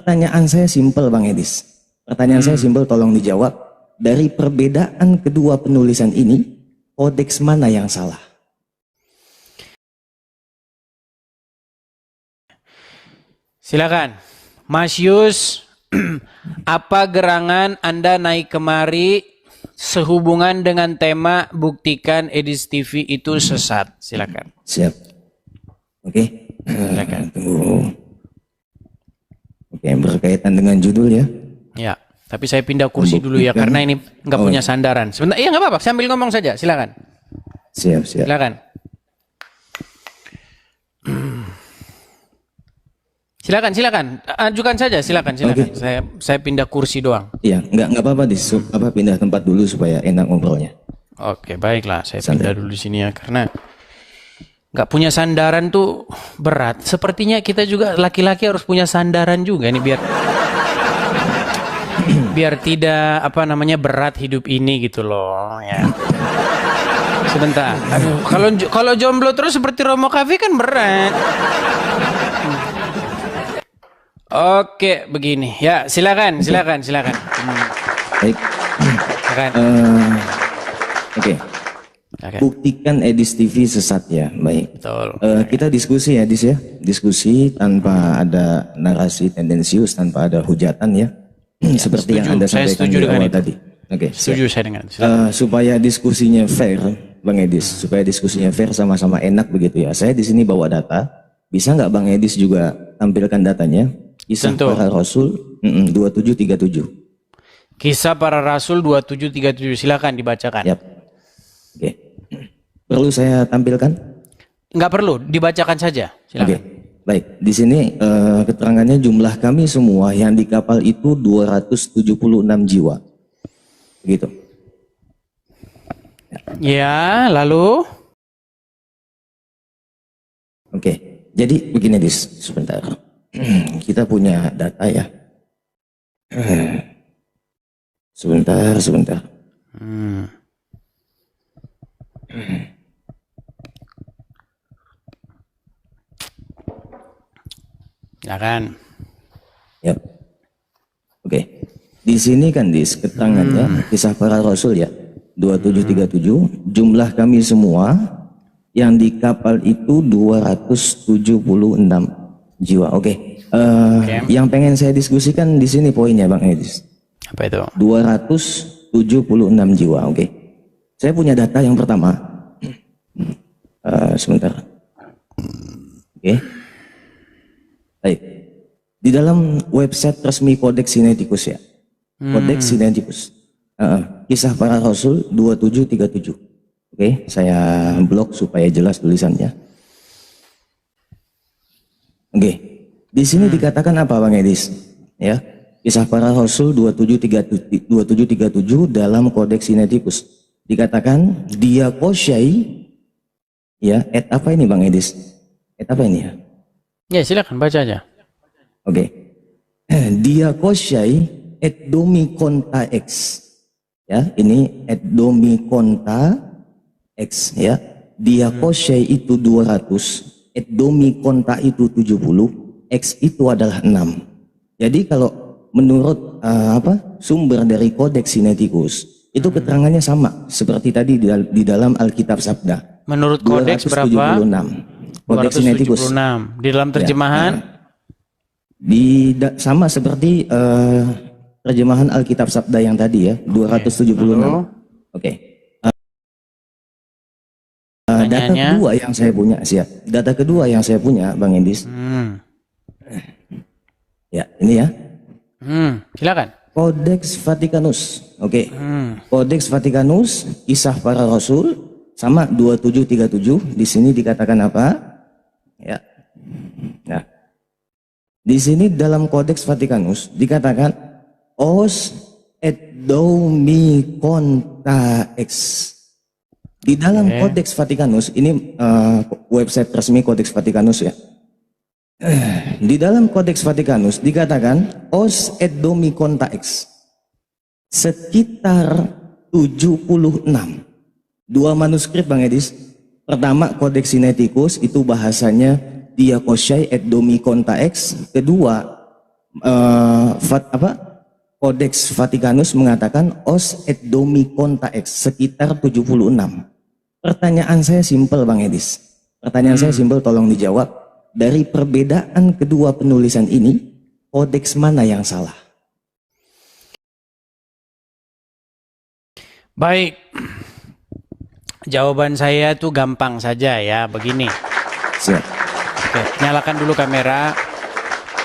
pertanyaan saya simpel Bang Edis. Pertanyaan saya simpel, tolong dijawab. Dari perbedaan kedua penulisan ini, kodeks mana yang salah? Silakan, Mas Yus. Apa gerangan Anda naik kemari sehubungan dengan tema buktikan Edis TV itu sesat? Silakan. Siap. Oke. Silakan. Tunggu. Oke, berkaitan dengan judul ya. Ya, tapi saya pindah kursi dulu ya karena ini nggak punya sandaran. Sebentar, iya nggak apa-apa. Sambil ngomong saja. Silakan. Siap. Silakan. Silakan. Ajukan saja, silakan. Okay. Saya pindah kursi doang. Iya, nggak apa-apa pindah tempat dulu supaya enak ngobrolnya. Oke, baiklah. Saya pindah dulu di sini ya karena nggak punya sandaran tuh berat. Sepertinya kita juga laki-laki harus punya sandaran juga nih biar tidak berat hidup ini gitu loh ya. Sebentar. Aduh, kalau jomblo terus seperti Romo Cafe kan berat. Oke, begini. Ya, silakan. Baik. Silakan. Oke. Buktikan Edis TV sesat ya. Baik. Betul. Kita diskusi ya, Edis ya. Diskusi tanpa ada narasi tendensius, tanpa ada hujatan ya. Seperti yang Anda sampaikan di awal tadi. Oke. Setuju saya dengan. Supaya diskusinya fair, Bang Edis. Supaya diskusinya fair sama-sama enak begitu ya. Saya di sini bawa data. Bisa nggak Bang Edis juga tampilkan datanya? Kisah para Rasul 2737. Kisah para Rasul 2737. Silakan dibacakan. Yap. Oke. Perlu saya tampilkan? Enggak perlu, dibacakan saja. Silakan. Oke. Baik, di sini keterangannya jumlah kami semua yang di kapal itu 276 jiwa. Begitu. Ya, lalu? Oke. Jadi begini Dis, sebentar. Kita punya data ya. Sebentar. Ya kan. Ya. Oke. Di sini kan Dis, keterangannya kisah para Rasul ya. 2737, jumlah kami semua yang di kapal itu 276 jiwa. Oke. Yang pengen saya diskusikan di sini poinnya Bang Edis. Apa itu? 276 jiwa. Oke. Saya punya data yang pertama. Sebentar. Oke. Baik. Di dalam website resmi Kodeks Sinaiticus ya. Kodeks Sinaiticus. Kisah para Rasul 2737. Oke, saya blok supaya jelas tulisannya. Oke, di sini dikatakan apa Bang Edis? Ya, kisah para Rasul 2737 dalam Kodeks Sinaiticus dikatakan diakosyai. Ya, apa ini Bang Edis? Apa ini ya? Ya silakan baca aja. Oke, diakosyai et domiconta ex. Ya, ini et domiconta X ya. Diakosyai itu 200, et domiconta itu 70, X itu adalah 6. Jadi kalau menurut sumber dari Kodeks Sinaiticus itu keterangannya sama seperti tadi di dalam Alkitab Sabda. Menurut Kodeks berapa? 276. Kodeks Sinaiticus. Di dalam terjemahan sama seperti terjemahan Alkitab Sabda yang tadi ya, 276. Oke. Data kedua yang saya punya, Data kedua yang saya punya, Bang Edis. Ya, ini ya. Silakan. Kodeks Vatikanus. Oke. Kodeks Vatikanus, kisah para Rasul sama 2737. Di sini dikatakan apa? Ya. Nah. Di sini dalam Kodeks Vatikanus dikatakan os et domiconta ex. Di dalam Kodeks Vatikanus, ini website resmi Kodeks Vatikanus ya. Di dalam Kodeks Vatikanus dikatakan os et domiconta ex. Sekitar 76. Dua manuskrip Bang Edis. Pertama Kodeks Sinaiticus itu bahasanya diakosyai et domiconta ex. Kedua Kodeks Vatikanus mengatakan os et domi conta ex, sekitar 76. Pertanyaan saya simpel Bang Edis. Pertanyaan saya simpel, tolong dijawab. Dari perbedaan kedua penulisan ini, kodeks mana yang salah? Baik. Jawaban saya tuh gampang saja ya, begini. Siap. Oke, nyalakan dulu kamera.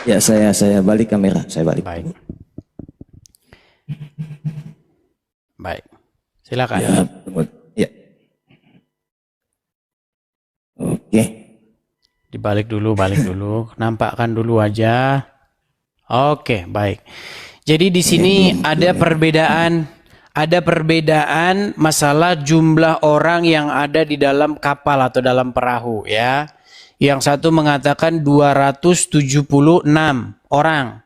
Ya, saya balik kamera, saya balik. Baik. Baik. Silakan. Ya, ya. Oke. Dibalik dulu, balik dulu. Nampakkan dulu aja. Oke, baik. Jadi di sini ada perbedaan masalah jumlah orang yang ada di dalam kapal atau dalam perahu ya. Yang satu mengatakan 276 orang.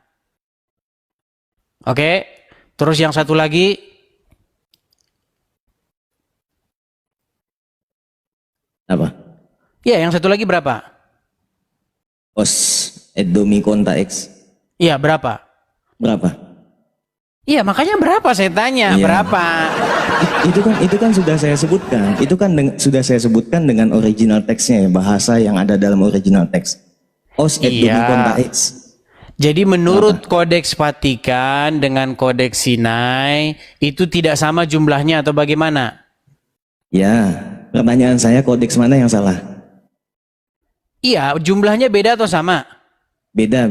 Oke. Terus yang satu lagi apa? ya, yang satu lagi berapa? Os et domi conta ex. Iya, berapa? Berapa? Iya, makanya berapa saya tanya, Iya. berapa? Itu kan sudah saya sebutkan. Itu kan sudah saya sebutkan dengan original teksnya ya, bahasa yang ada dalam original teks. Os et domi conta ex. Jadi menurut Kodeks Vatikan dengan Kodeks Sinai itu tidak sama jumlahnya atau bagaimana? Ya, pertanyaan saya kodeks mana yang salah? Iya, jumlahnya beda atau sama? Beda.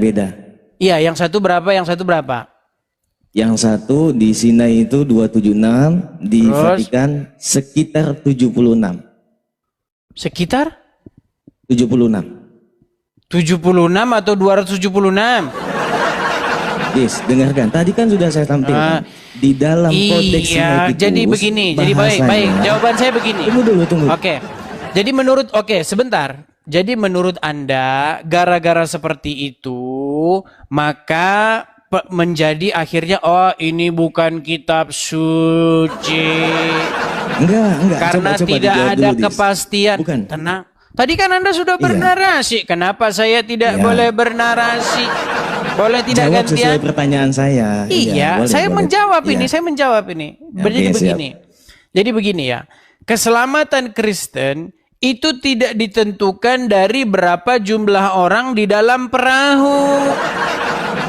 Iya, yang satu berapa, yang satu berapa? Yang satu di Sinai itu 276, di Terus? Vatikan sekitar 76. Sekitar 76. 76 atau 276? Yes, dengarkan. Tadi kan sudah saya tampilkan. Di dalam kodeks Iya, Sinaiticus, jadi begini. Jadi baik. bahasanya- Jawaban saya begini. Tunggu. Oke. Jadi sebentar. Jadi menurut Anda gara-gara seperti itu maka menjadi akhirnya ini bukan kitab suci. Enggak. Karena Coba tidak dijawab ada dulu, Dis. kepastian. Bukan. Tenang. Tadi kan Anda sudah bernarasi. Kenapa saya tidak Iya. boleh bernarasi? Boleh tidak Jawab gantian? sesuai pertanyaan saya. Iya, boleh, saya boleh. menjawab Iya. ini, saya menjawab ini. Oke, Jadi siap. begini. Jadi begini ya. Keselamatan Kristen itu tidak ditentukan dari berapa jumlah orang di dalam perahu.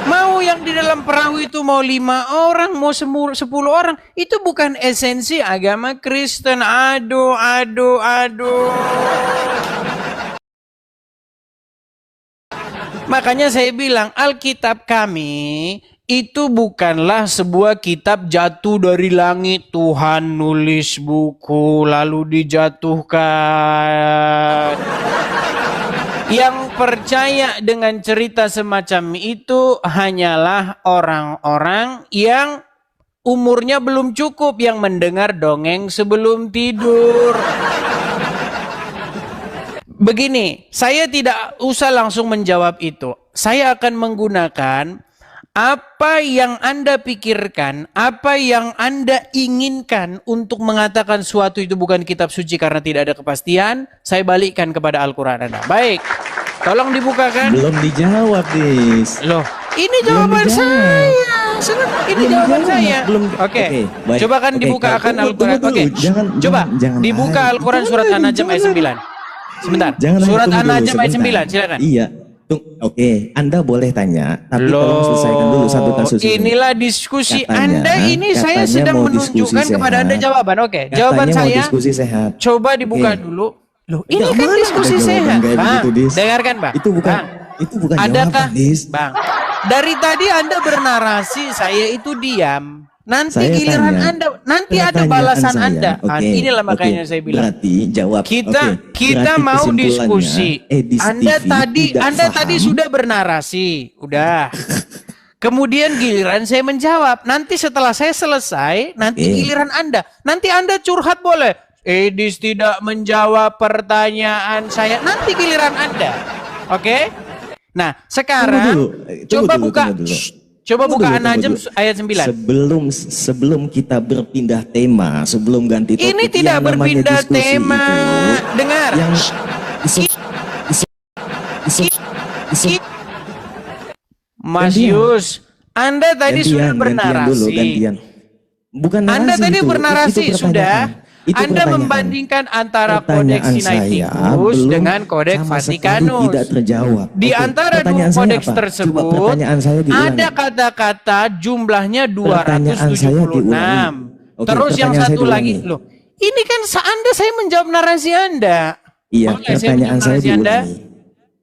Mau yang di dalam perahu itu mau 5 orang, mau 10 orang, itu bukan esensi agama Kristen. Aduh. Makanya saya bilang Alkitab kami itu bukanlah sebuah kitab jatuh dari langit. Tuhan nulis buku lalu dijatuhkan. Yang percaya dengan cerita semacam itu hanyalah orang-orang yang umurnya belum cukup, yang mendengar dongeng sebelum tidur. Begini, saya tidak usah langsung menjawab itu. Saya akan menggunakan apa yang Anda pikirkan, apa yang Anda inginkan untuk mengatakan suatu itu bukan kitab suci karena tidak ada kepastian. Saya balikkan kepada Al-Quran Anda. Baik, tolong dibukakan. Belum dijawab, Dis. Loh, ini jawaban saya. Ini Belum jawaban dijawab. saya. Oke, baik. coba kan Oke, dibuka akan tunggu Al-Quran. dulu. Oke, coba jangan dibuka lari. Al-Quran surat Jangan, An-Najm ayat jangan. 9. Sebentar, Jangan, surat tunggu dulu, An-Najm ayat sebentar. 9, silakan. Iya. Oke, Anda boleh tanya, tapi tolong selesaikan dulu satu kasus ini. Inilah diskusi Katanya- Anda ini, saya katanya sedang mau diskusi menunjukkan kepada sehat. Anda jawaban. Oke, Katanya jawaban mau saya diskusi sehat. coba dibuka Oke. dulu. Loh, ini Enggak, kan mana diskusi ada jawaban sehat, kayak Bang. begitu, Dis. Dengarkan, Bang. Itu bukan Bang. jawaban, Dis. Bang? Dari tadi Anda bernarasi, saya itu diam. Nanti Saya giliran tanya, Anda, nanti ada pertanyaan balasan saya. Anda. Oke, Inilah makanya oke. saya bilang. Berarti jawab. Kita Oke, kita berarti mau kesimpulannya, diskusi. Edis Anda TV tadi tidak tadi paham. sudah bernarasi, udah. Kemudian giliran saya menjawab. Nanti setelah saya selesai, nanti Oke. giliran Anda. Nanti Anda curhat boleh. Edis tidak menjawab pertanyaan saya. Nanti giliran Anda. Oke? Nah, sekarang coba buka. Coba Tunggu buka dulu, An-Najm tunggu dulu. ayat 9. Sebelum kita berpindah tema, sebelum ganti topik, Ini tidak yang namanya berpindah diskusi tema. itu, Dengar. yang isu- Mas Gantian. Yus, Anda tadi sudah bernarasi. Dulu, gantian. Bukan narasi Anda tadi itu bernarasi pertanyaan. sudah. Itu Anda pertanyaan. membandingkan antara Pertanyaan Kodeks Sinaiticus belum dengan Kodeks sama sekali Vatikanus. tidak terjawab. Di Oke, antara dua pertanyaan saya kodeks apa? Coba tersebut pertanyaan saya diulangi. ada kata-kata jumlahnya Pertanyaan saya 276. diulangi. Oke, Terus yang pertanyaan saya satu lagi diulangi. loh. Ini kan saya menjawab narasi Anda. Iya, Boleh pertanyaan saya menjawab narasi Anda? diulangi.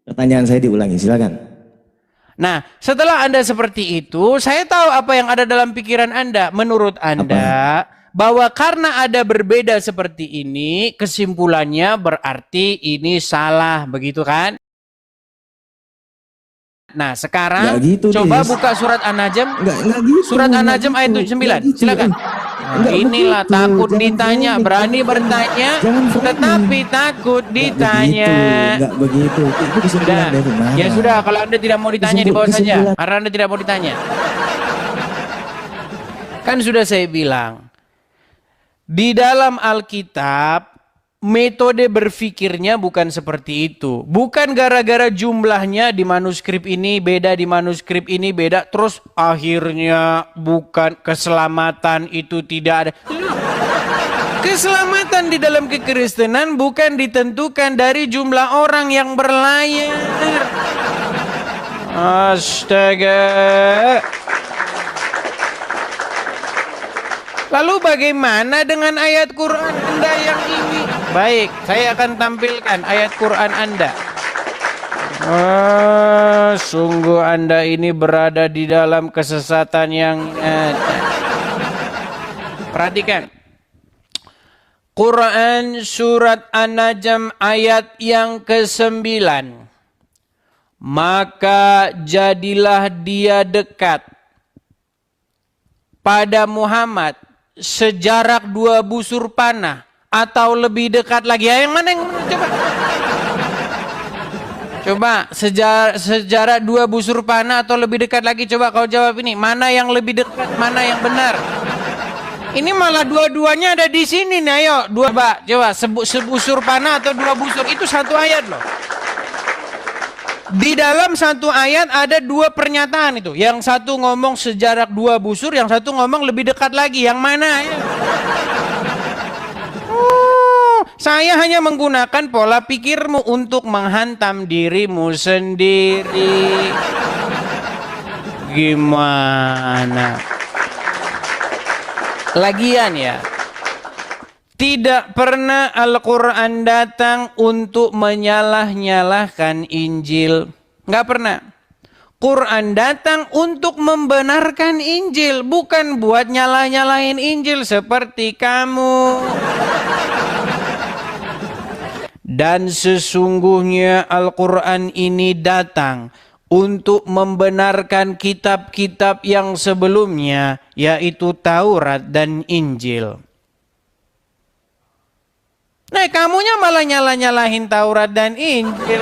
Pertanyaan saya diulangi, silakan. Nah, setelah Anda seperti itu, saya tahu apa yang ada dalam pikiran Anda. Menurut Anda, bahwa karena ada berbeda seperti ini, kesimpulannya berarti ini salah, begitu kan? Nah, sekarang Nggak gitu, coba Des. buka surat An-Najm. Enggak gitu. Surat nggak An-Najm ayat gitu, 79. nggak gitu. Silakan. Enggak Inilah begitu. takut Jangan ditanya, framing. berani bertanya, Jangan framing. tetapi takut ditanya. Enggak begitu. Itu kesimpulan Sudah. dari mana? Ya sudah, kalau Anda tidak mau ditanya di bawah saja. Kesimpulan. Karena Anda tidak mau ditanya. Kan sudah saya bilang, di dalam Alkitab metode berpikirnya bukan seperti itu. Bukan gara-gara jumlahnya di manuskrip ini beda, di manuskrip ini beda, terus akhirnya bukan keselamatan itu tidak ada. Keselamatan di dalam kekristenan bukan ditentukan dari jumlah orang yang berlayar. Astaga. Lalu bagaimana dengan ayat Quran Anda yang ini? Baik, saya akan tampilkan ayat Quran Anda. Sungguh Anda ini berada di dalam kesesatan yang nyata. Perhatikan. Quran surat An-Najm ayat yang ke-9. Maka jadilah dia dekat pada Muhammad sejarak 2 busur panah atau lebih dekat lagi. Yang mana yang coba? Coba sejarak 2 busur panah atau lebih dekat lagi. Coba kau jawab ini. Mana yang lebih dekat? Mana yang benar? Ini malah dua-duanya ada di sini nih. Ayo, coba sebusur panah atau 2 busur itu satu ayat loh. Di dalam satu ayat ada 2 pernyataan itu. Yang satu ngomong sejarak 2 busur, yang satu ngomong lebih dekat lagi. Yang mana? Ayo. Saya hanya menggunakan pola pikirmu untuk menghantam dirimu sendiri. Gimana? Lagian ya, tidak pernah Al-Quran datang untuk menyalah-nyalahkan Injil. Nggak pernah. Quran datang untuk membenarkan Injil, bukan buat nyalah-nyalahin Injil seperti kamu. Dan sesungguhnya Al-Quran ini datang untuk membenarkan kitab-kitab yang sebelumnya, yaitu Taurat dan Injil. Nah, kamunya malah nyalah-nyalahin Taurat dan Injil.